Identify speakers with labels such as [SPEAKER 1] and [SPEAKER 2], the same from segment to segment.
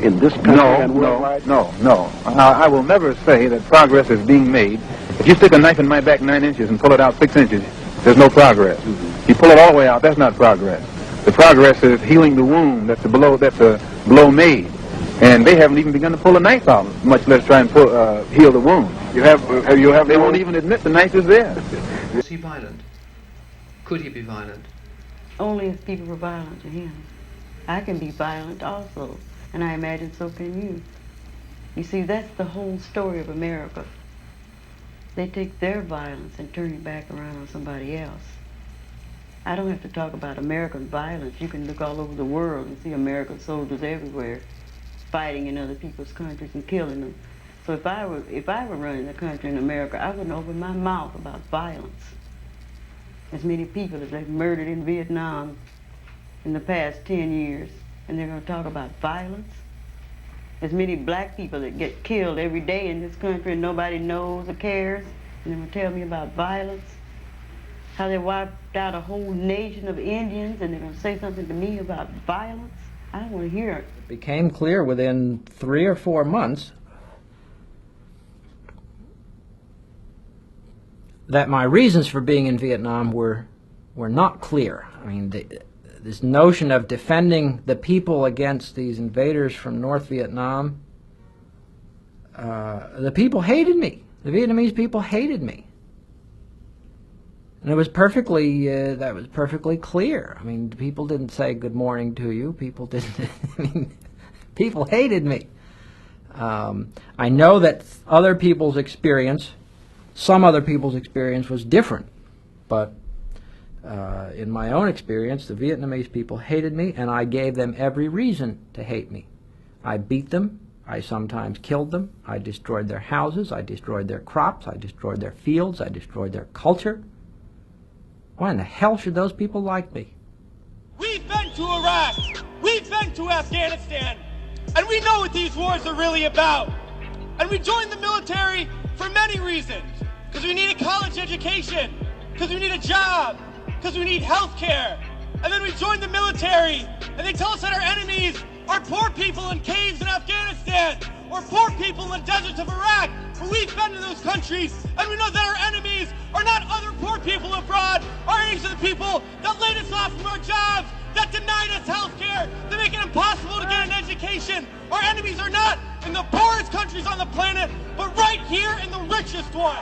[SPEAKER 1] in this country and worldwide?
[SPEAKER 2] No. I will never say that progress is being made. If you stick a knife in my back 9 inches and pull it out 6 inches, there's no progress. If you pull it all the way out, that's not progress. The progress is healing the wound that's the blow made. And they haven't even begun to pull a knife out, much less try and heal the wound. They won't even admit the knife is there.
[SPEAKER 3] Was he violent? Could he be violent?
[SPEAKER 4] Only if people were violent to him. I can be violent also, and I imagine so can you. You see, that's the whole story of America. They take their violence and turn it back around on somebody else. I don't have to talk about American violence. You can look all over the world and see American soldiers everywhere fighting in other people's countries and killing them. So if I were running the country in America, I wouldn't open my mouth about violence. As many people as they've murdered in Vietnam in the past 10 years, and they're going to talk about violence. As many black people that get killed every day in this country and nobody knows or cares, and they're going to tell me about violence. How they wiped out a whole nation of Indians, and they're going to say something to me about violence. I don't want to hear it.
[SPEAKER 5] It became clear within 3 or 4 months that my reasons for being in Vietnam were not clear. I mean, this notion of defending the people against these invaders from North Vietnam, the people hated me. The Vietnamese people hated me. And it was perfectly, that was perfectly clear. I mean, people didn't say good morning to you. People didn't, I mean, people hated me. I know that other people's experience, some other people's experience was different. But in my own experience, the Vietnamese people hated me, and I gave them every reason to hate me. I beat them. I sometimes killed them. I destroyed their houses. I destroyed their crops. I destroyed their fields. I destroyed their culture. Why in the hell should those people like me?
[SPEAKER 6] We've been to Iraq, we've been to Afghanistan, and we know what these wars are really about. And we joined the military for many reasons. Because we need a college education, because we need a job, because we need health care. And then we joined the military, and they tell us that our enemies are poor people in caves in Afghanistan, or poor people in the deserts of Iraq. But we've been to those countries, and we know that our enemies are not other poor people abroad. Our enemies are the people that laid us off from our jobs, that denied us health care, that make it impossible to get an education. Our enemies are not in the poorest countries on the planet, but right here in the richest one.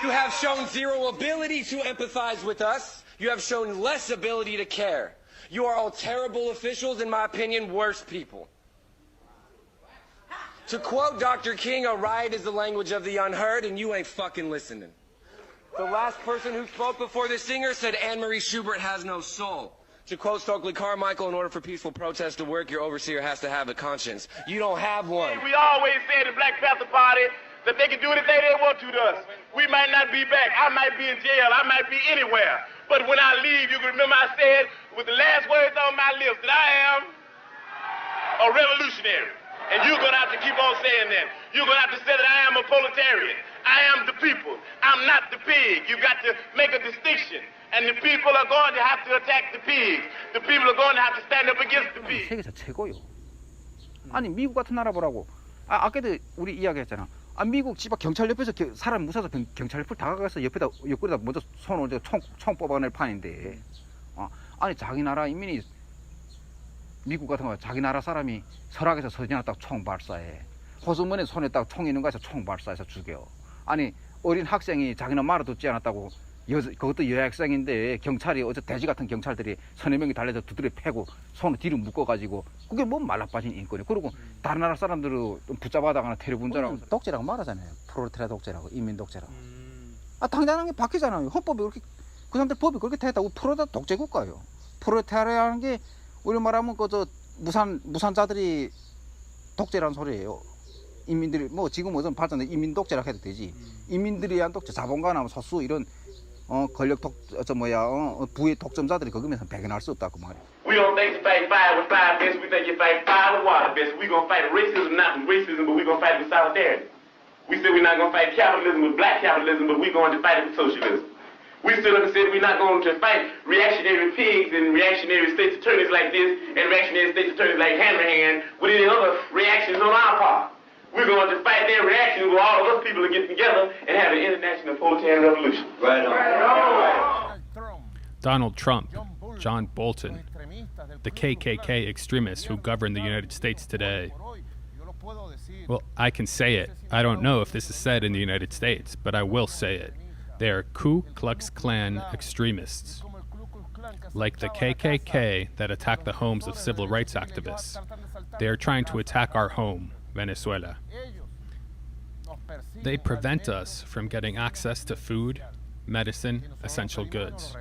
[SPEAKER 7] You have shown zero ability to empathize with us. You have shown less ability to care. You are all terrible officials, in my opinion, worse people. To quote Dr. King, a riot is the language of the unheard, and you ain't fucking listening. The last person who spoke before the singer said Anne-Marie Schubert has no soul. To quote Stokely Carmichael, in order for peaceful protest to work, your overseer has to have a conscience. You don't have one.
[SPEAKER 8] We always say in the Black Panther Party that they can do anything they want to us. We might not be back. I might be in jail. I might be anywhere. But when I leave, you can remember I said with the last words on my lips that I am a revolutionary. And you're going to have to keep on saying that. You're going to have to say that I am a proletarian. I am the people. I'm not the pig. You've got to make a distinction. And the people are going to have to attack the pigs. The people are going to have to stand up against the pigs.
[SPEAKER 9] 세계에서 최고요. 아니 미국 같은 나라 보라고. 아까도 우리 이야기했잖아. 미국 집 앞 경찰 옆에서 사람 무서워서 경찰 옆을 다가가서 옆구리에다 먼저 손을 총 뽑아낼 판인데. 아니 자기 나라 인민이 미국 같은 거 자기 나라 사람이 설악에서 서지나 딱 총 발사해. 호수문에 손에 딱 총 있는 거에서 총 발사해서 죽여. 아니 어린 학생이 자기는 말을 듣지 않았다고 그것도 여학생인데 경찰이 어제 돼지 같은 경찰들이 서너 명이 달려서 두드려 패고 손을 뒤로 묶어가지고 그게 뭐 말라빠진 인권이에요. 그리고 다른 나라 사람들을 붙잡아다가나 테러분자라고 독재라고 말하잖아요. 프롤레타리아 독재라고 인민 독재라고. 당장한 게 바뀌잖아요. 헌법이 그렇게 그 사람들 법이 그렇게 됐다고 프롤레타리아 독재 국가예요. 프롤레타리아라는 게 우리 말하면 그저 무산자들이 독재라는 소리예요. 인민들이 뭐 지금 무슨 발전된 인민 독재라고 해도 되지. 인민들이 한 독재, 자본가나 소수 이런 권력 부의 독점자들이 거기면서 배견할 수 없다고 말이야.
[SPEAKER 8] We don't think you fight fire with fire best. We think you fight fire with water best. We gonna fight racism not with racism, but we gonna fight with solidarity. We said we're not gonna fight capitalism with black capitalism, but we going to fight it with socialism. We stood up and said we're not going to fight reactionary pigs and reactionary state's attorneys like this and reactionary state's attorneys like Hanrahan with any other we're going to fight their reaction where all of us people are getting together and have an international proletarian revolution. Right on. Right on.
[SPEAKER 10] Donald Trump, John Bolton, the KKK extremists who govern the United States today. Well, I can say it. I don't know if this is said in the United States, but I will say it. They are Ku Klux Klan extremists. Like the KKK that attacked the homes of civil rights activists. They are trying to attack our home, Venezuela. They prevent us from getting access to food, medicine, essential goods.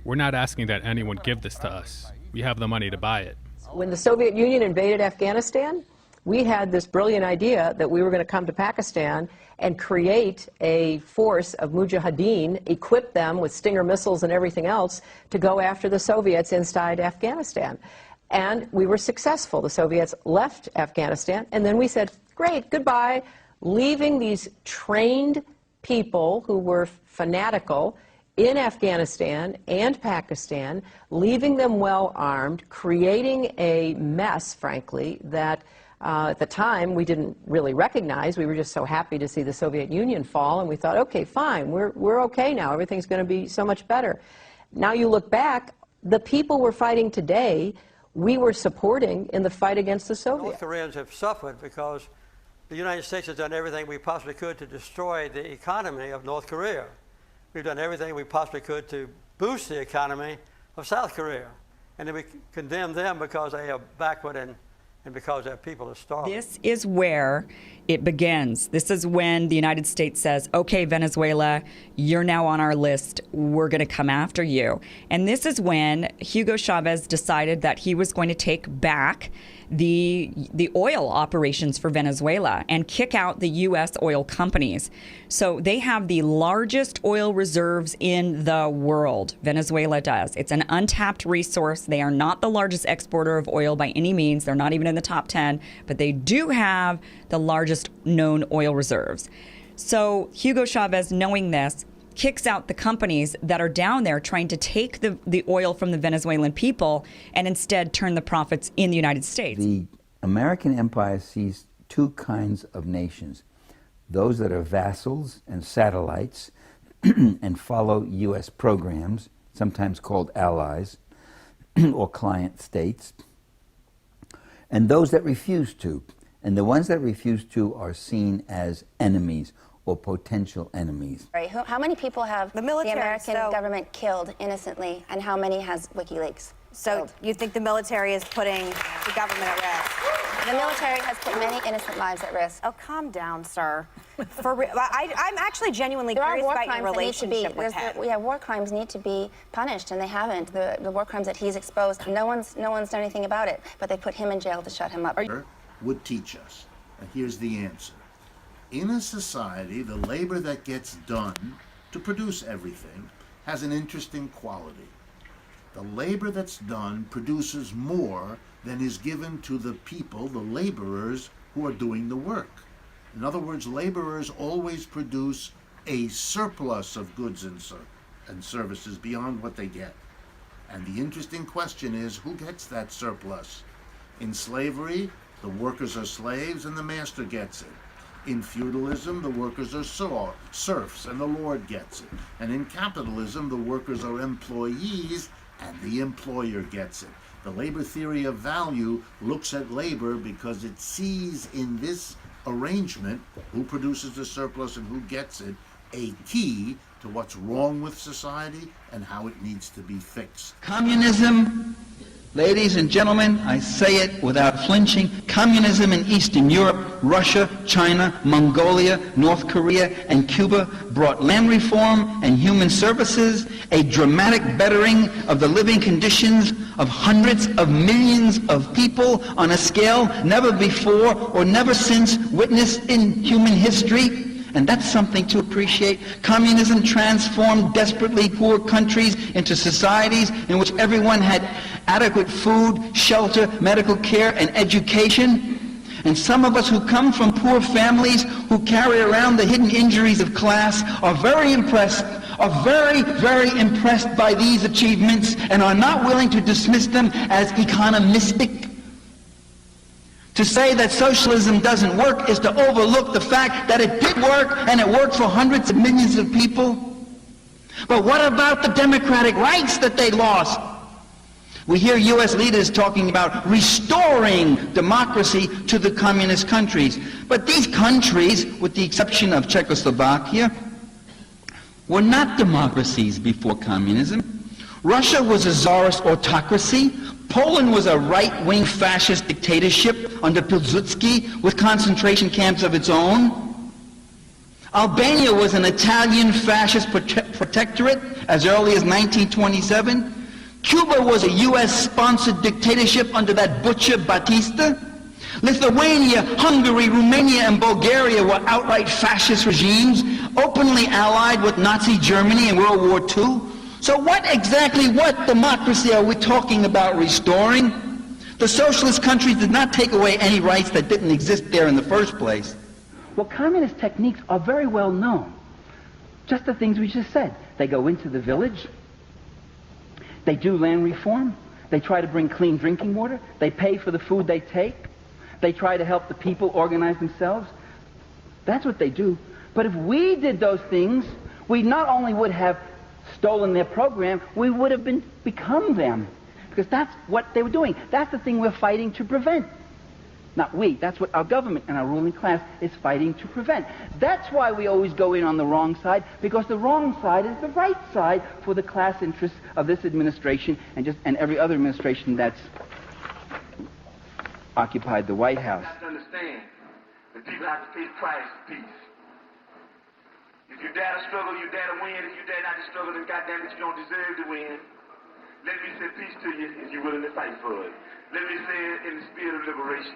[SPEAKER 10] We're not asking that anyone give this to us. We have the money to buy it.
[SPEAKER 11] When the Soviet Union invaded Afghanistan, we had this brilliant idea that we were going to come to Pakistan and create a force of mujahideen, equip them with Stinger missiles and everything else to go after the Soviets inside Afghanistan. And we were successful. The Soviets left Afghanistan, and then we said, great, goodbye, leaving these trained people who were fanatical in Afghanistan and Pakistan, leaving them well armed, creating a mess, frankly, that at the time we didn't really recognize. We were just so happy to see the Soviet Union fall, and we thought, okay, fine, we're okay now. Everything's going to be so much better. Now you look back, the people we're fighting today, we were supporting in the fight against the Soviets.
[SPEAKER 12] North Koreans have suffered because the United States has done everything we possibly could to destroy the economy of North Korea. We've done everything we possibly could to boost the economy of South Korea. And then we condemn them because they are backward and because their people are starving.
[SPEAKER 13] This is where it begins. This is when the United States says, okay, Venezuela, you're now on our list. We're going to come after you. And this is when Hugo Chavez decided that he was going to take back the oil operations for Venezuela and kick out the U.S. oil companies. So they have the largest oil reserves in the world. Venezuela does. It's an untapped resource. They are not the largest exporter of oil by any means. They're not even in the top 10, but they do have the largest known oil reserves. So Hugo Chavez, knowing this, kicks out the companies that are down there trying to take the oil from the Venezuelan people and instead turn the profits in the United States.
[SPEAKER 14] The American empire sees two kinds of nations. Those that are vassals and satellites and follow U.S. programs, sometimes called allies or client states, and those that refuse to. And the ones that refuse to are seen as enemies or potential enemies.
[SPEAKER 15] Right. How many people have the American government killed innocently, and how many has WikiLeaks killed?
[SPEAKER 16] You think the military is putting the government at risk?
[SPEAKER 15] The military has put many innocent lives at risk.
[SPEAKER 16] Oh, calm down, sir. For real, I'm actually genuinely curious about your relationship with him.
[SPEAKER 15] Yeah, war crimes need to be punished, and they haven't. The war crimes that he's exposed, no one's done anything about it, but they put him in jail to shut him up.
[SPEAKER 17] Would teach us. And here's the answer. In a society, the labor that gets done to produce everything has an interesting quality. The labor that's done produces more than is given to the people, the laborers, who are doing the work. In other words, laborers always produce a surplus of goods and services beyond what they get. And the interesting question is, who gets that surplus? In slavery, the workers are slaves and the master gets it. In feudalism, the workers are serfs and the lord gets it. And in capitalism, the workers are employees and the employer gets it. The labor theory of value looks at labor because it sees in this arrangement who produces the surplus and who gets it a key to what's wrong with society and how it needs to be fixed.
[SPEAKER 18] Communism, ladies and gentlemen, I say it without flinching, communism in Eastern Europe, Russia, China, Mongolia, North Korea, and Cuba brought land reform and human services, a dramatic bettering of the living conditions of hundreds of millions of people on a scale never before or never since witnessed in human history. And that's something to appreciate. Communism transformed desperately poor countries into societies in which everyone had adequate food, shelter, medical care, and education. And some of us who come from poor families, who carry around the hidden injuries of class, are very impressed, are very, very impressed by these achievements and are not willing to dismiss them as economistic. To say that socialism doesn't work is to overlook the fact that it did work, and it worked for hundreds of millions of people. But what about the democratic rights that they lost? We hear U.S. leaders talking about restoring democracy to the communist countries. But these countries, with the exception of Czechoslovakia, were not democracies before communism. Russia was a czarist autocracy. Poland was a right-wing fascist dictatorship under Pilsudski with concentration camps of its own. Albania was an Italian fascist protectorate as early as 1927. Cuba was a U.S.-sponsored dictatorship under that butcher Batista. Lithuania, Hungary, Romania, and Bulgaria were outright fascist regimes, openly allied with Nazi Germany in World War II. So what democracy are we talking about restoring? The socialist countries did not take away any rights that didn't exist there in the first place.
[SPEAKER 19] Well, communist techniques are very well known. Just the things we just said. They go into the village. They do land reform. They try to bring clean drinking water. They pay for the food they take. They try to help the people organize themselves. That's what they do. But if we did those things, we not only would have stolen their program, we would have become them. Because that's what they were doing. That's the thing we're fighting to prevent. Not we. That's what our government and our ruling class is fighting to prevent. That's why we always go in on the wrong side, because the wrong side is the right side for the class interests of this administration and every other administration that's occupied the White House.
[SPEAKER 8] You have to understand that people have to pay the price for peace. If you dare to struggle, you dare to win. If you dare not to struggle, then goddamn it, you don't deserve to win. Let me say peace to you if you're willing to fight for it. Let me say it in the spirit of liberation.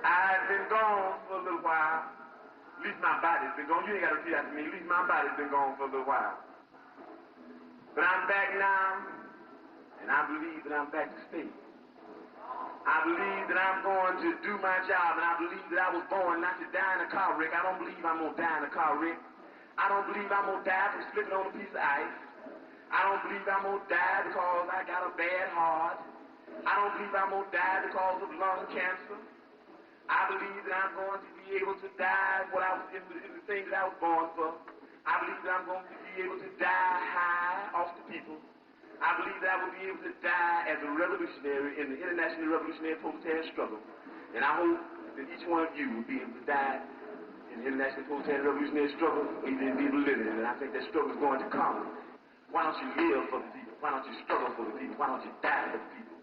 [SPEAKER 8] I've been gone for a little while. At least my body's been gone. You ain't got to repeat after me. At least my body's been gone for a little while. But I'm back now, and I believe that I'm back to stay. I believe that I'm going to do my job, and I believe that I was born not to die in a car wreck. I don't believe I'm going to die in a car wreck. I don't believe I'm going to die from slipping on a piece of ice. I don't believe I'm going to die because I got a bad heart. I don't believe I'm going to die because of lung cancer. I believe that I'm going to be able to die in the things that I was born for. I believe that I'm going to be able to die high off the people. I believe that I will be able to die as a revolutionary in the international revolutionary proletarian struggle. And I hope that each one of you will be able to die in the international proletarian revolutionary struggle, even be able to live in it. And I think that struggle is going to come. Why don't you live for the people? Why don't you struggle for the people? Why don't you die for the people?